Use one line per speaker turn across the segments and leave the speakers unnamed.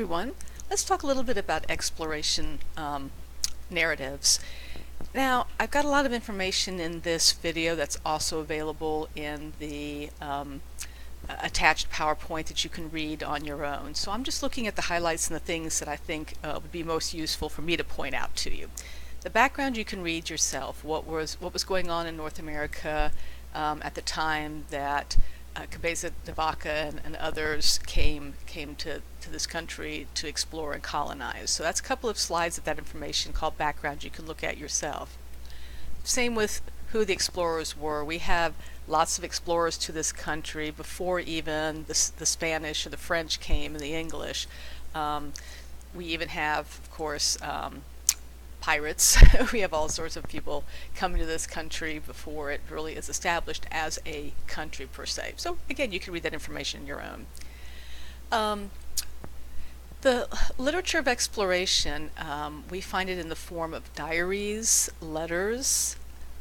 Everyone. Let's talk a little bit about exploration narratives. Now, I've got a lot of information in this video that's also available in the attached PowerPoint that you can read on your own. So I'm just looking at the highlights and the things that I think would be most useful for me to point out to you. The background you can read yourself. What was going on in North America at the time that Cabeza de Vaca and others came to this country to explore and colonize. So that's a couple of slides of that information called background you can look at yourself. Same with who the explorers were. We have lots of explorers to this country before even the Spanish or the French came and the English. We even have, of course, pirates. We have all sorts of people coming to this country before it really is established as a country per se. So again, you can read that information on your own. The literature of exploration, we find it in the form of diaries, letters.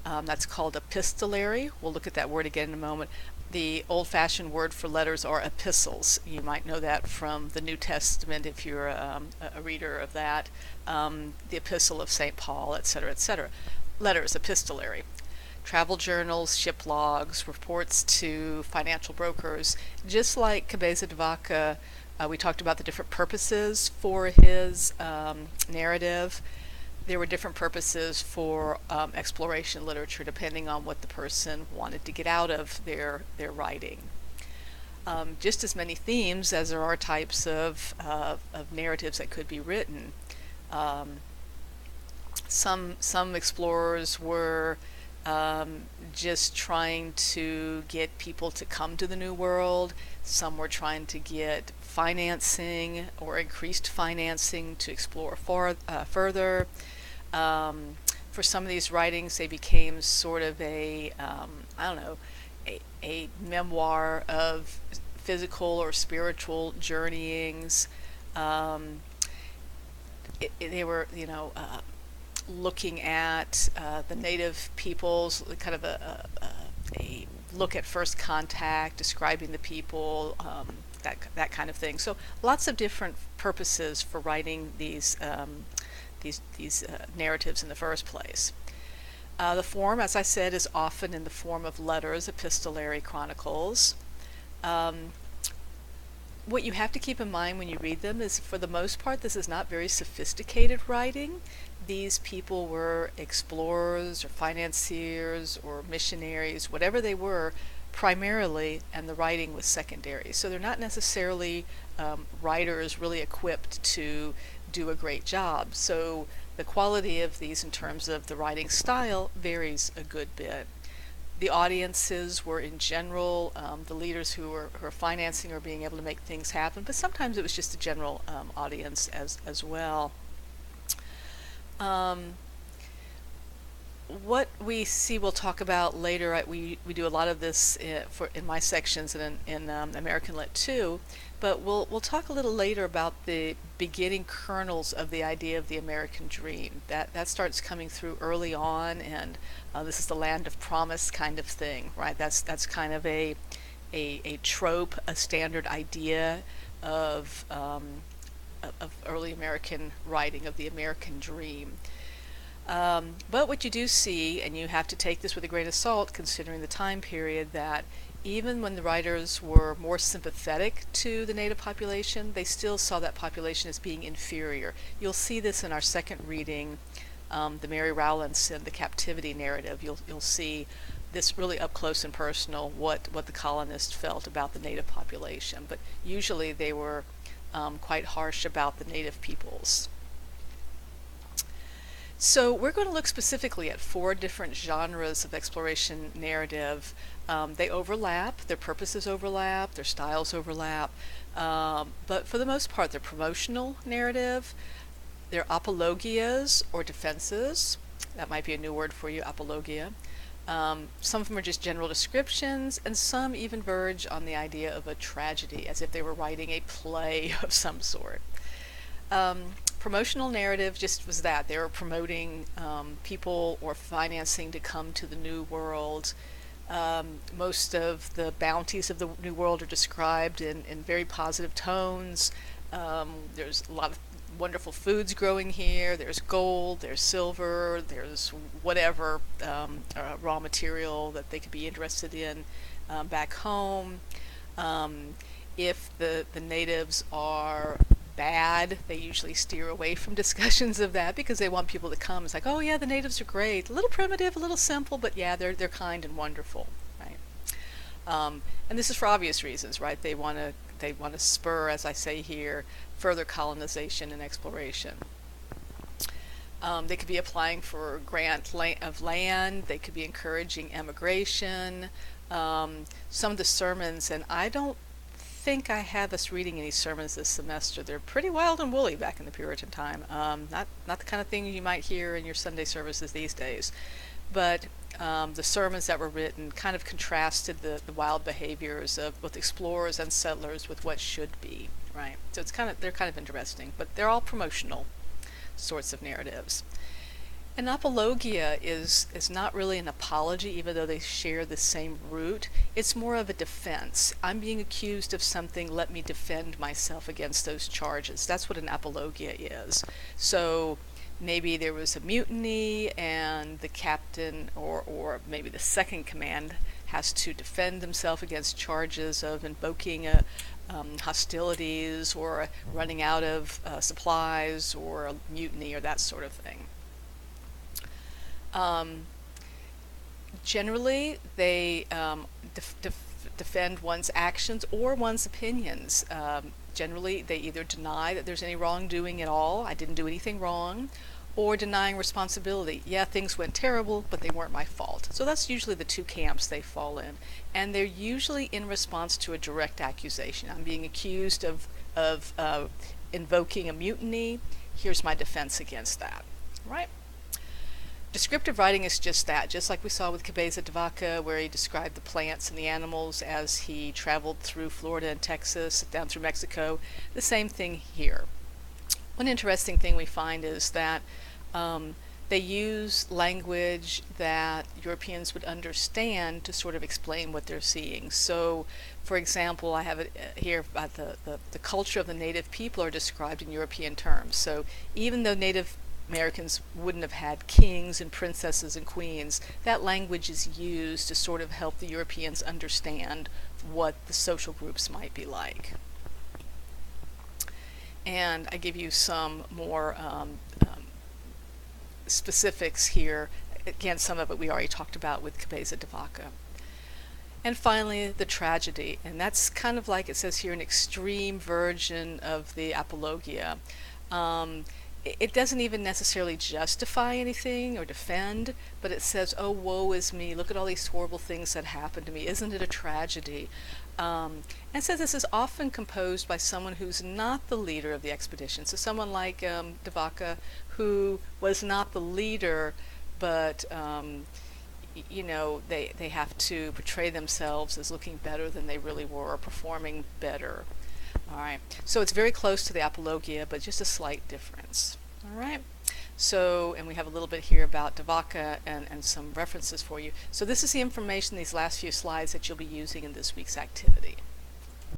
That's called epistolary. We'll look at that word again in a moment. The old-fashioned word for letters are epistles. You might know that from the New Testament if you're a reader of that. The Epistle of St. Paul, etc., etc. Letters, epistolary. Travel journals, ship logs, reports to financial brokers. Just like Cabeza de Vaca, we talked about the different purposes for his narrative. There were different purposes for exploration literature depending on what the person wanted to get out of their writing. Just as many themes as there are types of narratives that could be written. Some explorers were just trying to get people to come to the New World. Some were trying to get financing or increased financing to explore further. For some of these writings, they became sort of a memoir of physical or spiritual journeyings. They were, looking at the native peoples, kind of a look at first contact, describing the people, that kind of thing. So lots of different purposes for writing these narratives in the first place. The form, as I said, is often in the form of letters, epistolary chronicles. What you have to keep in mind when you read them is, for the most part, this is not very sophisticated writing. These people were explorers or financiers or missionaries, whatever they were, primarily, and the writing was secondary. So they're not necessarily writers really equipped to do a great job. So the quality of these in terms of the writing style varies a good bit. The audiences were in general the leaders who were financing or being able to make things happen, but sometimes it was just a general audience as well. What we see, we'll talk about later. We do a lot of this in my sections and in American Lit too, but we'll talk a little later about the beginning kernels of the idea of the American dream. That starts coming through early on, and this is the land of promise kind of thing, right? That's kind of a trope, a standard idea of early American writing of the American dream. But what you do see, and you have to take this with a grain of salt considering the time period, that even when the writers were more sympathetic to the native population, they still saw that population as being inferior. You'll see this in our second reading, the Mary Rowlandson, the captivity narrative. You'll see this really up close and personal, what the colonists felt about the native population. But usually they were quite harsh about the native peoples. So we're going to look specifically at 4 different genres of exploration narrative. They overlap, their purposes overlap, their styles overlap, but for the most part they're promotional narrative, they're apologias or defenses. That might be a new word for you, apologia. Some of them are just general descriptions, and some even verge on the idea of a tragedy, as if they were writing a play of some sort. Promotional narrative just was that. They were promoting people or financing to come to the New World. Most of the bounties of the New World are described in very positive tones. There's a lot of wonderful foods growing here. There's gold, there's silver, there's whatever raw material that they could be interested in back home. If the natives are bad, they usually steer away from discussions of that because they want people to come. It's like, oh yeah, the natives are great, a little primitive, a little simple, but yeah, they're kind and wonderful, right? And this is for obvious reasons, right? They want to spur, as I say here, further colonization and exploration. They could be applying for a grant of land. They could be encouraging emigration. Some of the sermons, and I don't think I have us reading any sermons this semester. They're pretty wild and woolly back in the Puritan time. Not the kind of thing you might hear in your Sunday services these days. But the sermons that were written kind of contrasted the wild behaviors of both explorers and settlers with what should be, right? So they're kind of interesting, but they're all promotional sorts of narratives. An apologia is not really an apology, even though they share the same root. It's more of a defense. I'm being accused of something, let me defend myself against those charges. That's what an apologia is. So maybe there was a mutiny and the captain or maybe the second command has to defend himself against charges of invoking hostilities or running out of supplies or a mutiny or that sort of thing. Generally, they defend one's actions or one's opinions. Generally, they either deny that there's any wrongdoing at all, I didn't do anything wrong, or denying responsibility. Yeah, things went terrible, but they weren't my fault. So that's usually the two camps they fall in. And they're usually in response to a direct accusation. I'm being accused of invoking a mutiny. Here's my defense against that, right? Descriptive writing is just that, just like we saw with Cabeza de Vaca, where he described the plants and the animals as he traveled through Florida and Texas, down through Mexico. The same thing here. One interesting thing we find is that they use language that Europeans would understand to sort of explain what they're seeing. So, for example, I have it here about the culture of the native people are described in European terms. So even though Native Americans wouldn't have had kings and princesses and queens, that language is used to sort of help the Europeans understand what the social groups might be like. And I give you some more specifics here. Again, some of it we already talked about with Cabeza de Vaca. And finally, the tragedy. And that's kind of like, it says here, an extreme version of the apologia. It doesn't even necessarily justify anything or defend, but it says, oh, woe is me, look at all these horrible things that happened to me, isn't it a tragedy? And it says this is often composed by someone who's not the leader of the expedition. So someone like de Vaca, who was not the leader, but you know, they have to portray themselves as looking better than they really were, or performing better. All right, so it's very close to the apologia, but just a slight difference. All right, so, and we have a little bit here about de Vaca and some references for you. So this is the information, these last few slides, that you'll be using in this week's activity.